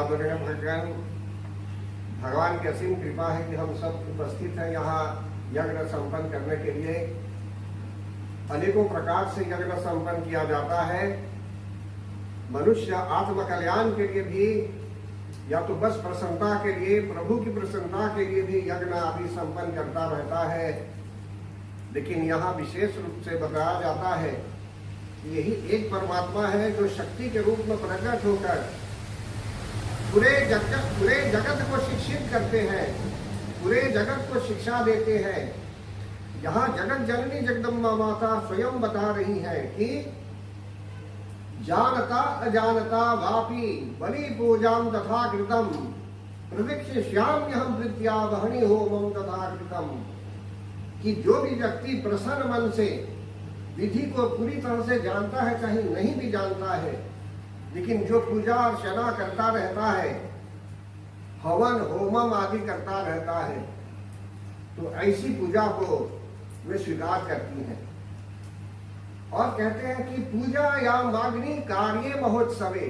आदरणीय भगवान की असीम कृपा है कि हम सब उपस्थित हैं यहाँ यज्ञ संपन्न करने के लिए। अनेकों प्रकार से यज्ञ संपन्न किया जाता है। मनुष्य आत्म कल्याण के लिए भी या तो बस प्रसन्नता के लिए, प्रभु की प्रसन्नता के लिए भी यज्ञ आदि संपन्न करता रहता है। लेकिन यहाँ विशेष रूप से बताया जाता है कि यही एक परमात्मा है जो शक्ति के रूप में प्रकट होकर पूरे जगत को शिक्षित करते हैं, पूरे जगत को शिक्षा देते हैं। यहाँ जगत जननी जगदम्बा माता स्वयं बता रही है कि जानता अजानता वापी बलि पूजाम तथा कृतम प्रदीक्षिष्याम्यहं प्रीत्या वहनि होमम तथा कृतम। कि जो भी व्यक्ति प्रसन्न मन से विधि को पूरी तरह से जानता है, चाहे नहीं भी जानता है, लेकिन जो पूजा अर्चना करता रहता है, हवन होमम आदि करता रहता है, तो ऐसी पूजा को वे स्वीकार करती हैं और कहते हैं कि पूजा या अग्नि कार्य महोत्सवे,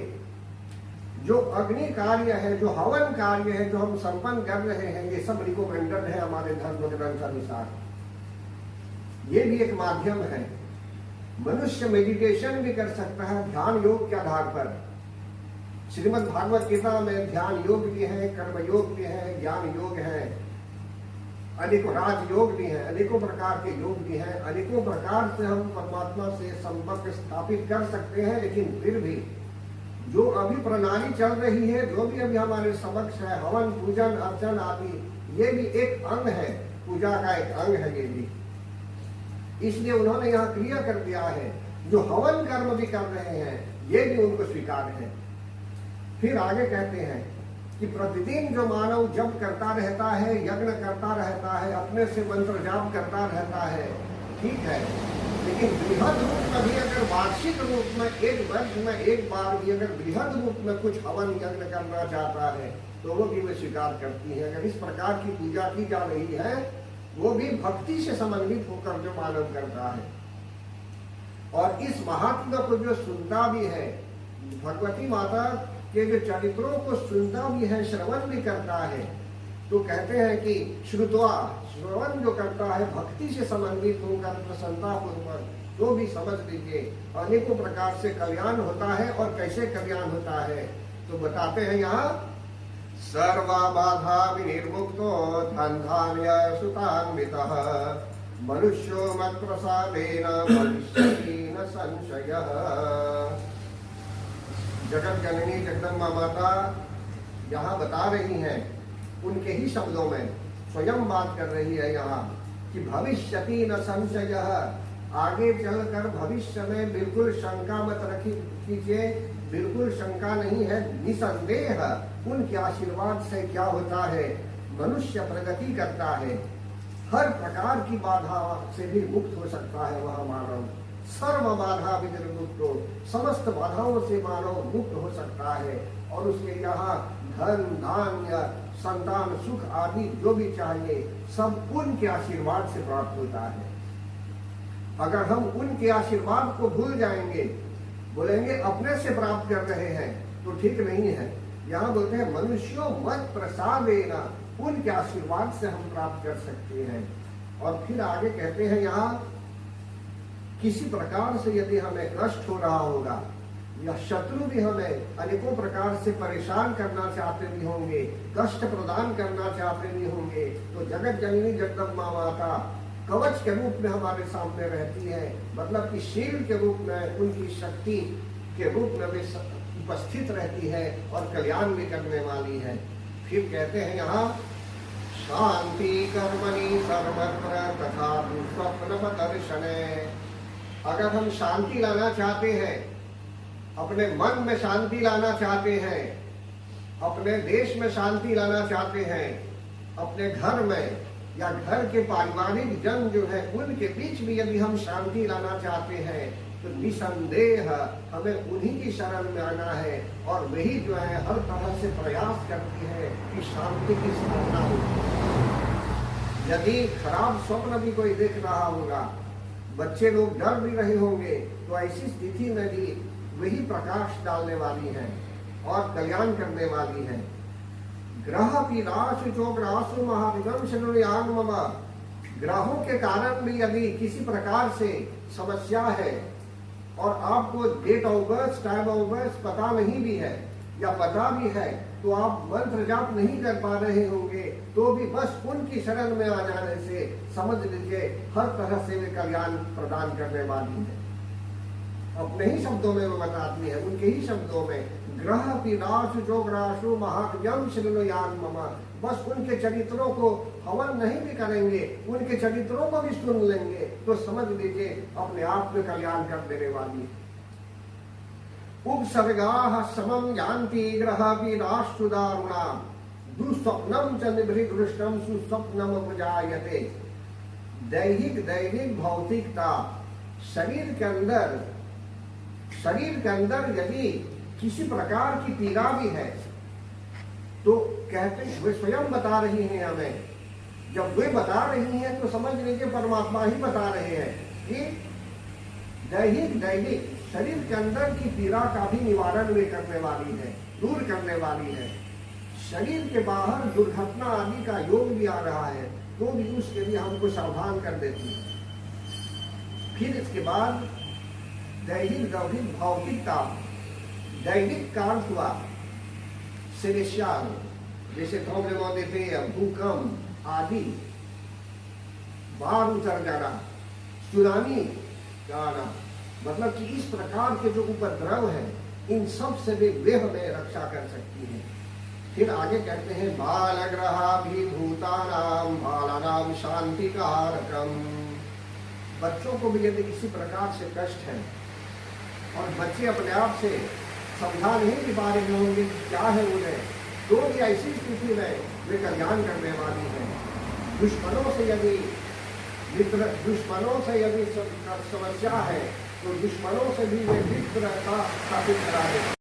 जो अग्नि कार्य है, जो हवन कार्य है, जो हम संपन्न कर रहे हैं, ये सब रिकमेंडेड है हमारे धर्म ग्रंथ अनुसार। ये भी एक माध्यम है। मनुष्य मेडिटेशन भी कर सकता है ध्यान योग के आधार पर। श्रीमद् भागवत गीता में ध्यान योग भी है, कर्म योग भी है, ज्ञान योग है, अनेकों राज योग भी है, अनेकों प्रकार के योग भी हैं। अनेकों प्रकार से हम परमात्मा से संपर्क स्थापित कर सकते हैं। लेकिन फिर भी जो अभी प्रणाली चल रही है, जो भी अभी हमारे समक्ष है, हवन पूजन अर्चन आदि, ये भी एक अंग है, पूजा का एक अंग है ये भी। इसलिए उन्होंने यहाँ क्लियर कर दिया है, जो हवन कर्म भी कर रहे हैं ये भी उनको स्वीकार है। फिर आगे कहते हैं कि प्रतिदिन जो मानव जप करता रहता है, यज्ञ करता रहता है, अपने से मंत्र जाप करता रहता है, ठीक है, लेकिन बृहद रूप में भी अगर वार्षिक रूप में एक वर्ष में एक बार भी अगर बृहद रूप में कुछ हवन यज्ञ करना चाहता है तो वो भी वे स्वीकार करती है। अगर इस प्रकार की पूजा की जा रही है, वो भी भक्ति से समन्वित होकर जो मानव करता है और इस महात्मा को जो सुनता भी है, भगवती माता के जो चरित्रों को सुनता भी है, श्रवण भी करता है, तो कहते हैं कि श्रुत्वा, श्रवण जो करता है भक्ति से समन्वित होकर प्रसन्नता पूर्वक, तो भी समझ लीजिए अनेकों प्रकार से कल्याण होता है। और कैसे कल्याण होता है तो बताते हैं यहाँ, सर्वा बाधा विनिर्मुक्तो धन्धान्य सुतान्वितः मनुष्यो मत्प्रसादेन भविष्यति न संशयः। जगत जननी जगदम्बा माता यहाँ बता रही हैं, उनके ही शब्दों में स्वयं बात कर रही है यहाँ कि भविष्यति न संशयः, आगे चलकर भविष्य में बिल्कुल शंका मत कीजिए, बिल्कुल शंका नहीं है, निसंदेह उनके आशीर्वाद से क्या होता है, मनुष्य प्रगति करता है, हर प्रकार की बाधा से भी मुक्त हो सकता है वह मानव। सर्व बाधा विनिर्मुक्तो, समस्त बाधाओं से मानव मुक्त हो सकता है और उसके यहाँ धन धान्य संतान सुख आदि जो भी चाहिए सब उनके आशीर्वाद से प्राप्त होता है। अगर हम उनके आशीर्वाद को भूल जाएंगे, बोलेंगे अपने से प्राप्त कर रहे हैं, तो ठीक नहीं है। यहाँ बोलते हैं मनुष्यों मत प्रसादेन, उनके आशीर्वाद से हम प्राप्त कर सकते हैं। और फिर आगे कहते हैं यहाँ, किसी प्रकार से यदि हमें कष्ट हो रहा होगा या शत्रु भी हमें अनेकों प्रकार से परेशान करना चाहते भी होंगे, कष्ट प्रदान करना चाहते भी होंगे, तो जगत जननी जगदम्बा माता कवच के रूप में हमारे सामने रहती है। मतलब कि शील के रूप में, उनकी शक्ति के रूप में वे उपस्थित रहती है और कल्याण भी करने वाली है। फिर कहते हैं यहाँ, शांति कर्मणि सर्वत्र तथा स्वप्न दर्शने। अगर हम शांति लाना चाहते हैं, अपने मन में शांति लाना चाहते हैं, अपने देश में शांति लाना चाहते हैं, अपने घर में या घर के पारिवारिक जन जो है उनके बीच भी यदि हम शांति लाना चाहते हैं, तो निसंदेह हमें उन्हीं की शरण में आना है। और वही जो है हर तरह से प्रयास करती है कि शांति की स्थापना हो। यदि खराब स्वप्न भी कोई देख रहा होगा, बच्चे लोग डर भी रहे होंगे, तो ऐसी स्थिति में भी वही प्रकाश डालने वाली है। और कल्याण करने वाली है। ग्रह पीड़ासु चोग्रासु महाविदम शनुयान मम। ग्रहों के कारण भी यदि किसी प्रकार से समस्या है और आपको date of birth, time of birth पता नहीं भी है या पता भी है, तो आप मंत्र जाप नहीं कर पा रहे होंगे, तो भी बस उनकी शरण में आ जाने से समझ लीजिए हर तरह से वे कल्याण प्रदान करने वाली है। अपने ही शब्दों में वो बताती है, उनके ही शब्दों में, ग्रह पीड़ासु जोग्रासु महाज्ञम शृणुयान मम। बस उनके चरित्रों को हवन नहीं भी करेंगे, उनके चरित्रों को भी सुन लेंगे तो समझ लीजिए अपने आप में कल्याण कर देने वाली है। उपसर्गाः समं यान्ति ग्रह पीड़ास्तु दारुणा। दुःस्वप्नं च निभृतदृष्टं सुस्वप्नम् उपजायते। दैहिक भौतिकता, शरीर के अंदर यदि किसी प्रकार की पीड़ा भी है तो कहते वे स्वयं बता रही हैं हमें। जब वे बता रही हैं तो समझ लीजिए परमात्मा ही बता रहे हैं कि दैहिक शरीर के अंदर की पीड़ा का भी निवारण वे करने वाली है, दूर करने वाली है। शरीर के बाहर दुर्घटना आदि का योग भी आ रहा है तो भी उसके लिए हमको सावधान कर देती है। फिर इसके बाद दैहिक भौतिकता, दैविक का अर्थ हुआ सेलेशियल, जैसे ट्रॉम्बलेमॉन देते हैं, भूकंप आदि, बाढ़ उतर जाना, सुनामी का आना, मतलब कि इस प्रकार के जो उपद्रव है इन सब से भी हमें रक्षा कर सकती है। फिर आगे कहते हैं बालग्रहाभिभूतानां बालानां शांति कारकम। बच्चों को भी यदि किसी प्रकार से कष्ट है और बच्चे अपने आप से समझा नहीं कि बारे में होंगे क्या है उन्हें, तो भी ऐसी स्थिति में वे कल्याण करने वाली है। दुश्मनों से यदि समस्या है तो दुश्मनों से भी वे मित्रता स्थापित करा देते।